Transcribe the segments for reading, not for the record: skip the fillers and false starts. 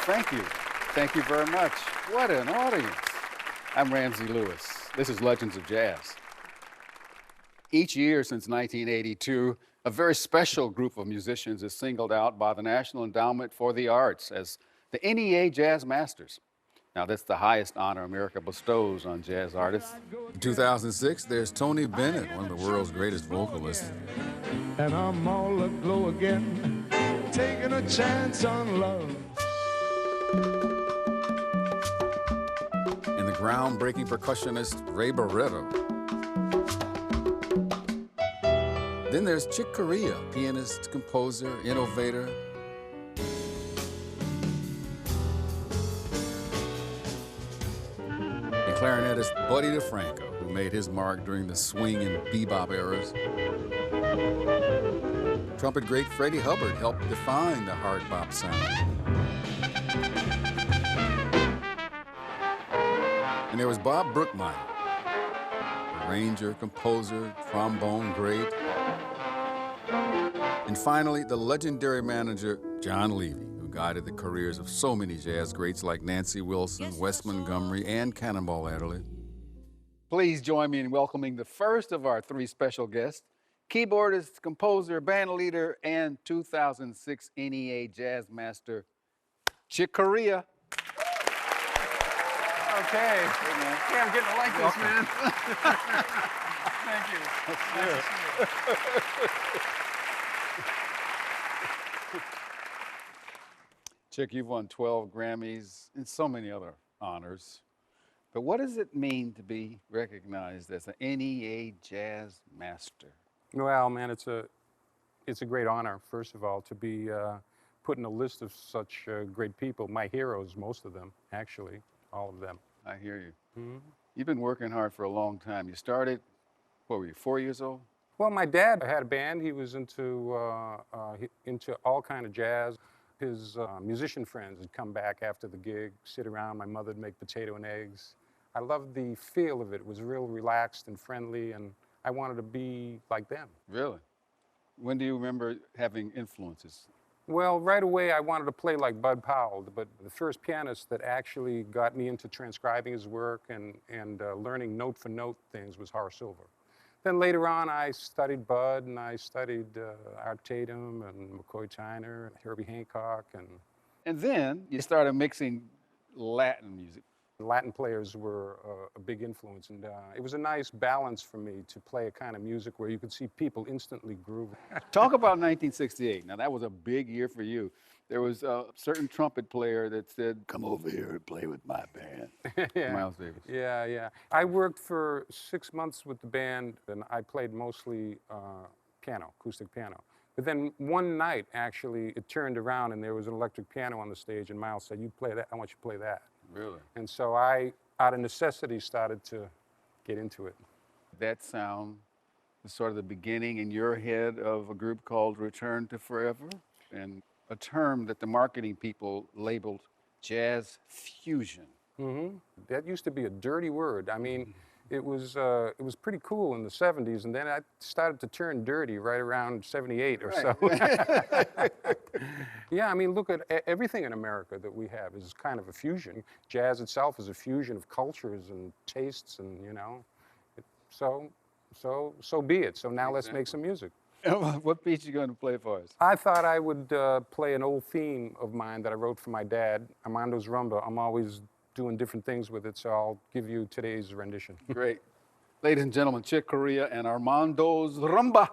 Thank you. Thank you very much. What an audience. I'm Ramsey Lewis. This is Legends of Jazz. Each year since 1982, a very special group of musicians is singled out by the National Endowment for the Arts as the NEA Jazz Masters. Now, that's the highest honor America bestows on jazz artists. In 2006, there's Tony Bennett, one of the world's greatest vocalists. And I'm all aglow again, taking a chance on love. And the groundbreaking percussionist Ray Barretto. Then there's Chick Corea, pianist, composer, innovator. And clarinetist Buddy DeFranco, who made his mark during the swing and bebop eras. Trumpet great Freddie Hubbard helped define the hard bop sound. And there was Bob Brookmeyer, arranger, composer, trombone great. And finally, the legendary manager, John Levy, who guided the careers of so many jazz greats like Nancy Wilson, Wes Montgomery, and Cannonball Adderley. Please join me in welcoming the first of our three special guests, keyboardist, composer, band leader, and 2006 NEA Jazz Master, Chick Corea. Okay. Hey, I'm getting to like this, man. Thank you. Nice to see you. Chick, you've won 12 Grammys and so many other honors. But what does it mean to be recognized as an NEA Jazz Master? Well, man, it's a great honor, first of all, to be put in a list of such great people. My heroes, most of them, actually, all of them. I hear you. Mm-hmm. You've been working hard for a long time. You started, what were you, 4 years old? Well, my dad had a band. He was into all kind of jazz. His musician friends would come back after the gig, sit around. My mother would make potato and eggs. I loved the feel of it. It was real relaxed and friendly, and I wanted to be like them. Really? When do you remember having influences? Well, right away I wanted to play like Bud Powell, but the first pianist that actually got me into transcribing his work and learning note for note things was Horace Silver. Then later on I studied Bud and I studied Art Tatum and McCoy Tyner and Herbie Hancock. And then you started mixing Latin music. Latin players were a big influence, and it was a nice balance for me to play a kind of music where you could see people instantly groove. Talk about 1968. Now, that was a big year for you. There was a certain trumpet player that said, "Come over here and play with my band." Yeah. Miles Davis. Yeah. I worked for 6 months with the band, and I played mostly piano, acoustic piano. But then one night, actually, it turned around and there was an electric piano on the stage, and Miles said, "You play that, I want you to play that." Really? And so I, out of necessity, started to get into it. That sound was sort of the beginning in your head of a group called Return to Forever, and a term that the marketing people labeled jazz fusion. Mm-hmm. That used to be a dirty word. I mean, it was pretty cool in the 70s, and then I started to turn dirty right around 78 or so. Yeah, I mean, look at everything in America that we have is kind of a fusion. Jazz itself is a fusion of cultures and tastes, and so be it. So now let's make some music. What piece are you going to play for us? I thought I would play an old theme of mine that I wrote for my dad, Armando's Rumba. I'm always doing different things with it, so I'll give you today's rendition. Great. Ladies and gentlemen, Chick Corea and Armando's Rumba.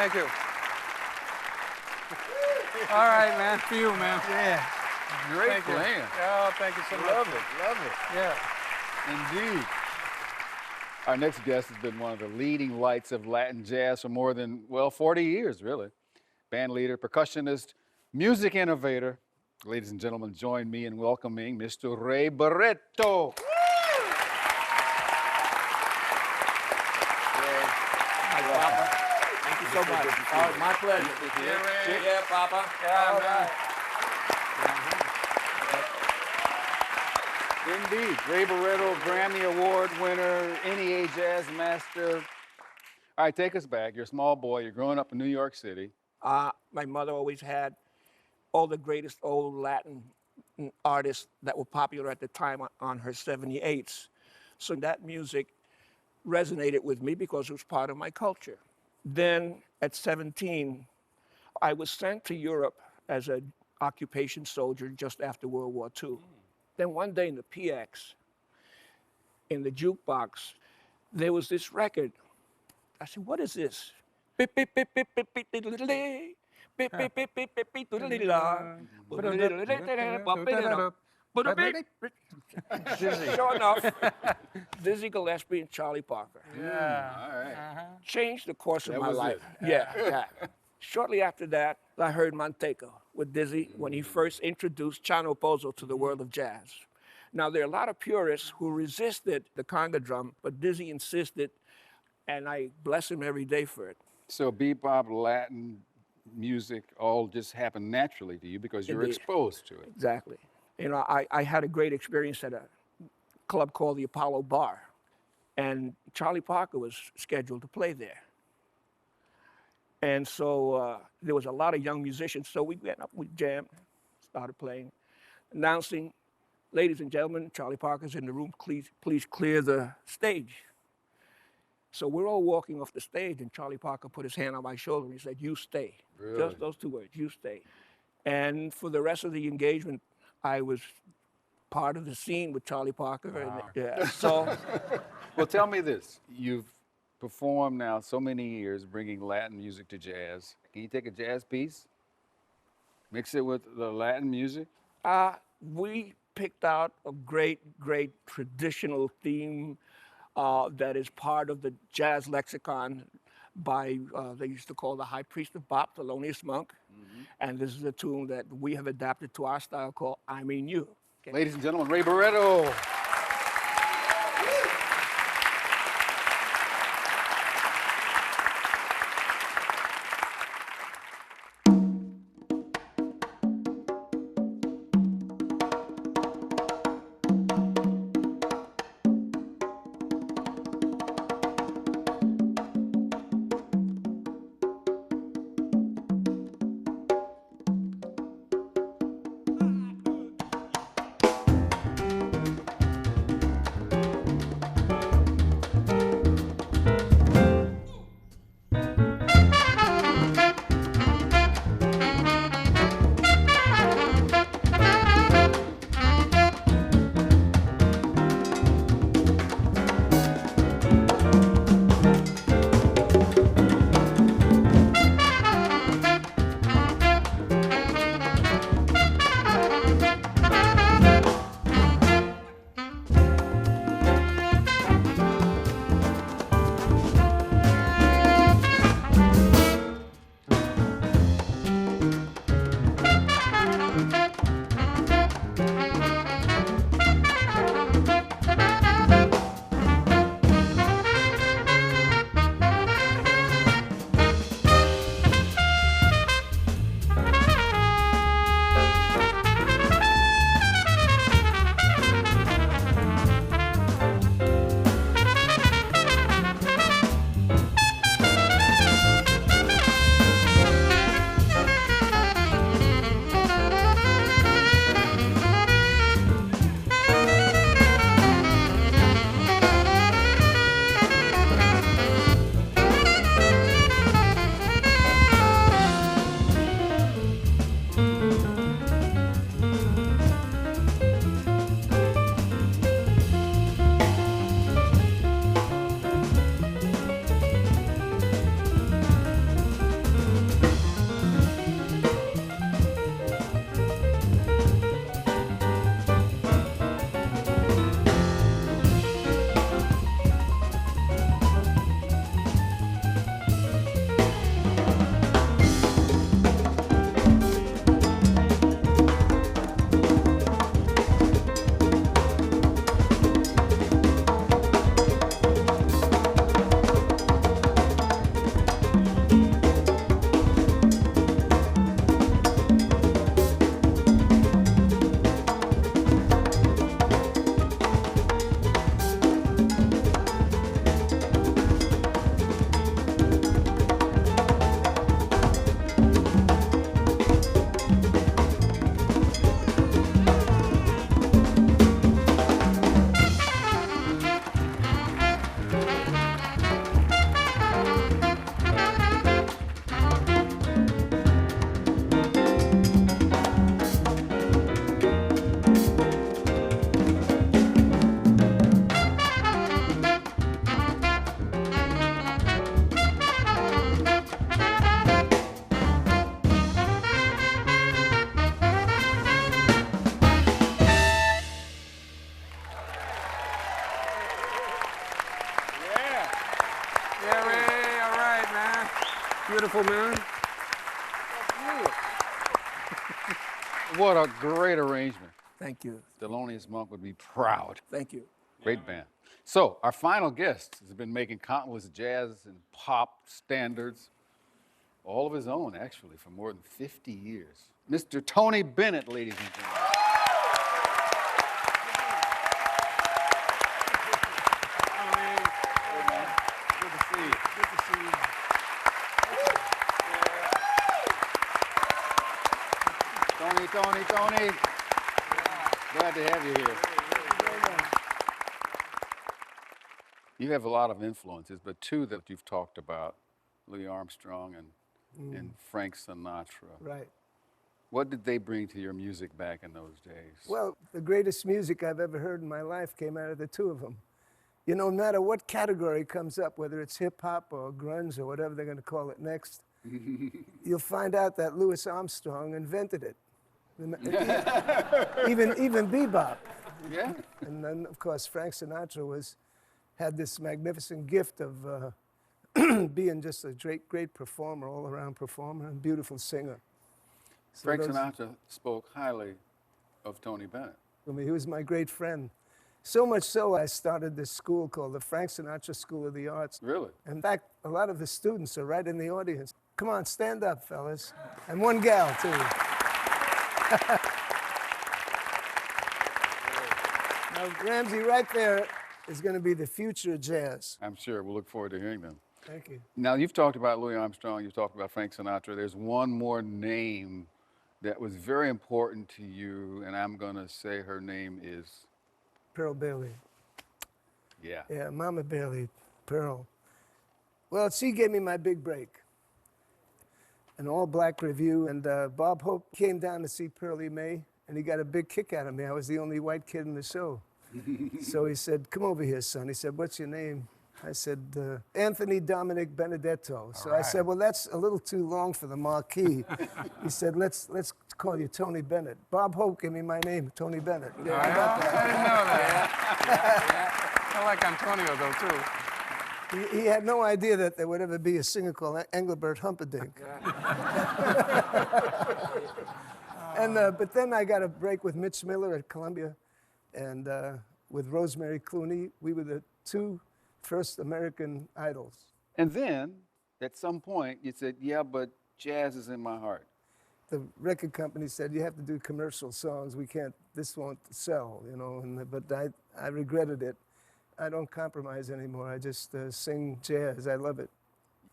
Thank you. All right, man. For you, man. Yeah. Great Thank you. playing. Oh, thank you so much. Love it, love it. Yeah. Indeed. Our next guest has been one of the leading lights of Latin jazz for more than, well, 40 years, really. Band leader, percussionist, music innovator. Ladies and gentlemen, join me in welcoming Mr. Ray Barretto. Thank you so much. Oh, my pleasure. Yeah, Papa. Yeah, All man. right. Indeed. Ray Barretto, Grammy Award winner, NEA Jazz Master. All right, take us back. You're a small boy. You're growing up in New York City. My mother always had all the greatest old Latin artists that were popular at the time on her 78s. So that music resonated with me because it was part of my culture. Then at 17, I was sent to Europe as an occupation soldier just after World War II. Then one day in the PX, in the jukebox, there was this record. I said, what is this? Sure enough, Dizzy Gillespie and Charlie Parker. Yeah. All right. Changed the course of That my was life. it. Yeah. Shortly after that, I heard Manteca with Dizzy when he first introduced Chano Pozo to the world of jazz. Now, there are a lot of purists who resisted the conga drum, but Dizzy insisted, and I bless him every day for it. So bebop, Latin music all just happened naturally to you because you were Indeed. exposed to it. Exactly. You know, I had a great experience at a club called the Apollo Bar, and Charlie Parker was scheduled to play there. And so there was a lot of young musicians, so we went up, we jammed, started playing, announcing, ladies and gentlemen, Charlie Parker's in the room, please clear the stage. So we're all walking off the stage, and Charlie Parker put his hand on my shoulder and he said, you stay. Really? Just those two words, you stay. And for the rest of the engagement, I was part of the scene with Charlie Parker. Wow. And, yeah, so Well, tell me this. You've performed now so many years bringing Latin music to jazz. Can you take a jazz piece, mix it with the Latin music? we picked out a great traditional theme that is part of the jazz lexicon by, they used to call the High Priest of Bop, Thelonious Monk. And this is a tune that we have adapted to our style called I Mean You. Okay? Ladies and gentlemen, Ray Barretto. Yeah, Ray, all right, man. Beautiful, man. What a great arrangement. Thank you. Thelonious Monk would be proud. Thank you. Great band. So, our final guest has been making countless jazz and pop standards, all of his own, actually, for more than 50 years. Mr. Tony Bennett, ladies and gentlemen. Good to see you. Good to see you. Tony. Glad to have you here. You have a lot of influences, but two that you've talked about, Louis Armstrong and Frank Sinatra. Right. What did they bring to your music back in those days? Well, the greatest music I've ever heard in my life came out of the two of them. You know, no matter what category comes up, whether it's hip hop or grunge or whatever they're going to call it next, you'll find out that Louis Armstrong invented it. Even bebop. Yeah. And then, of course, Frank Sinatra had this magnificent gift of being just a great performer, all-around performer, and beautiful singer. So Frank Sinatra spoke highly of Tony Bennett. I mean, he was my great friend. So much so, I started this school called the Frank Sinatra School of the Arts. Really? In fact, a lot of the students are right in the audience. Come on, stand up, fellas. And one gal, too. Now, Ramsey, right there is going to be the future of jazz. I'm sure. We'll look forward to hearing them. Thank you. Now, you've talked about Louis Armstrong, you've talked about Frank Sinatra. There's one more name that was very important to you, and I'm going to say her name is... Pearl Bailey. Yeah. Yeah, Mama Bailey, Pearl. Well, she gave me my big break. An all-black review, and Bob Hope came down to see Pearlie Mae, and he got a big kick out of me. I was the only white kid in the show. So he said, come over here, son. He said, what's your name? I said, Anthony Dominic Benedetto. So I said, well, that's a little too long for the marquee. He said, let's call you Tony Bennett. Bob Hope gave me my name, Tony Bennett. Yeah, I didn't know that. I like Antonio, though, too. He had no idea that there would ever be a singer called Engelbert Humperdinck. And but then I got a break with Mitch Miller at Columbia, and with Rosemary Clooney. We were the two first American idols. And then, at some point, you said, yeah, but jazz is in my heart. The record company said, you have to do commercial songs. We can't, this won't sell, you know. But I regretted it. I don't compromise anymore. I just sing jazz. I love it.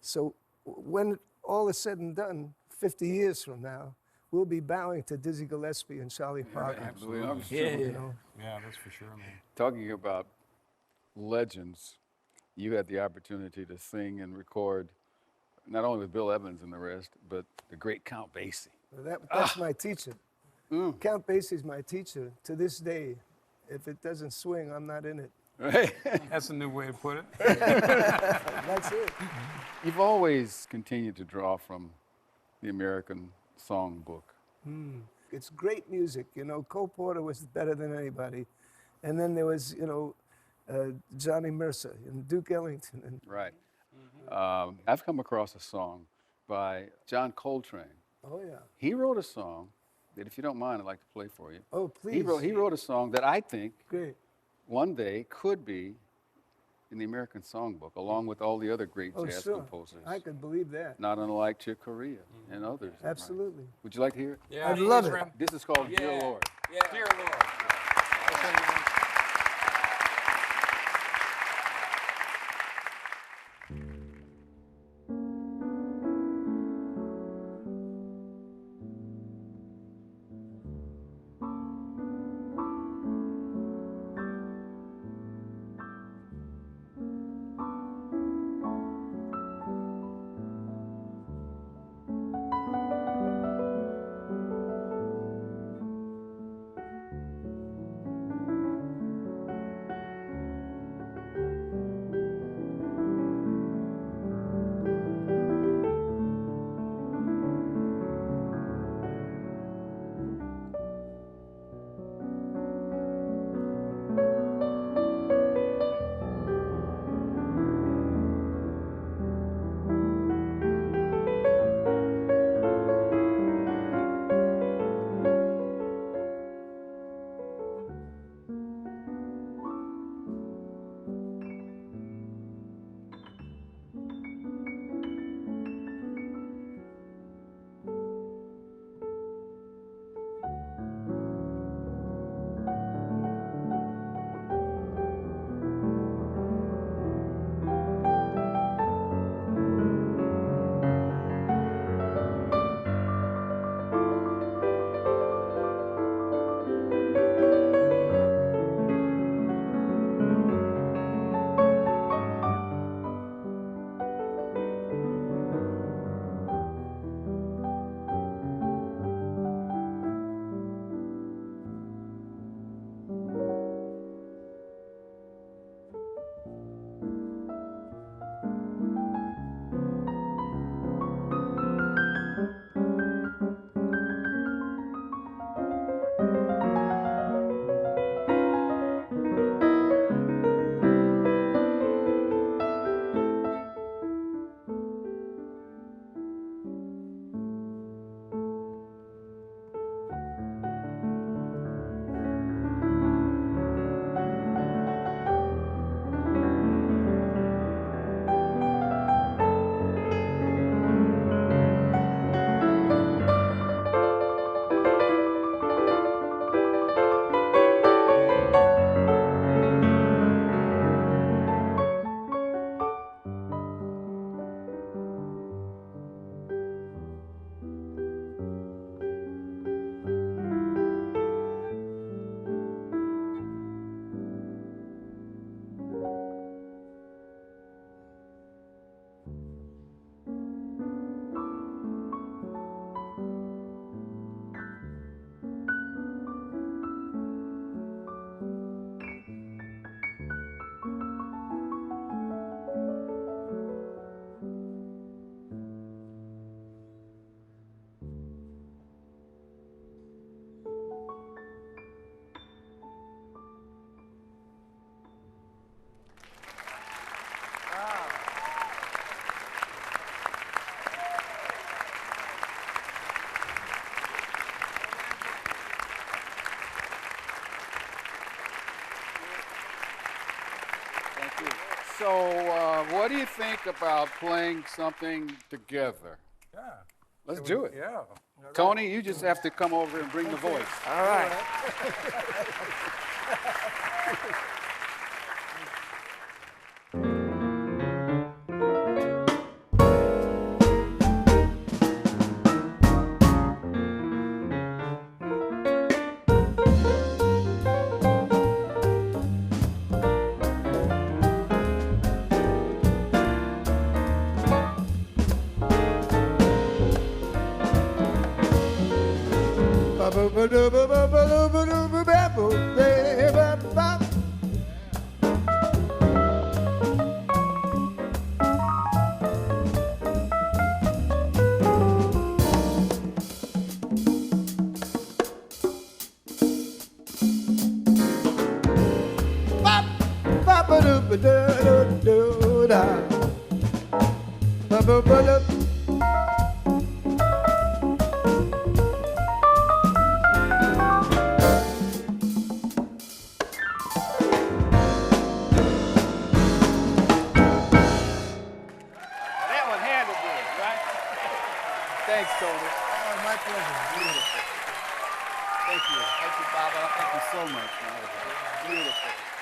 So when all is said and done, 50 years from now, we'll be bowing to Dizzy Gillespie and Charlie Parker. Absolutely. I'm sure. You know? Yeah, that's for sure, man. Talking about legends, you had the opportunity to sing and record not only with Bill Evans and the rest, but the great Count Basie. That's my teacher. Count Basie's my teacher to this day. If it doesn't swing, I'm not in it. Right? That's a new way to put it. That's it. You've always continued to draw from the American songbook. It's great music. You know, Cole Porter was better than anybody. And then there was, you know, Johnny Mercer and Duke Ellington. And Right. I've come across a song by John Coltrane. oh, yeah. He wrote a song that, if you don't mind, I'd like to play for you. Oh, please. He wrote a song that I think Great. one day could be in the American songbook, along with all the other great Oh, jazz sure. composers. I could believe that. Not unlike Chick Corea and others. Absolutely. Would you like to hear it? Yeah, I'd love please, it. Ram. This is called Dear Lord. Dear Lord. Okay, man. So, what do you think about playing something together? Yeah. Let's do it. Yeah. Tony, you just have to come over and bring the voice. All right. That one handled good, right? Thanks, Tony. Oh, my pleasure. Beautiful. Thank you. Thank you, Baba. Thank you so much, man. Beautiful.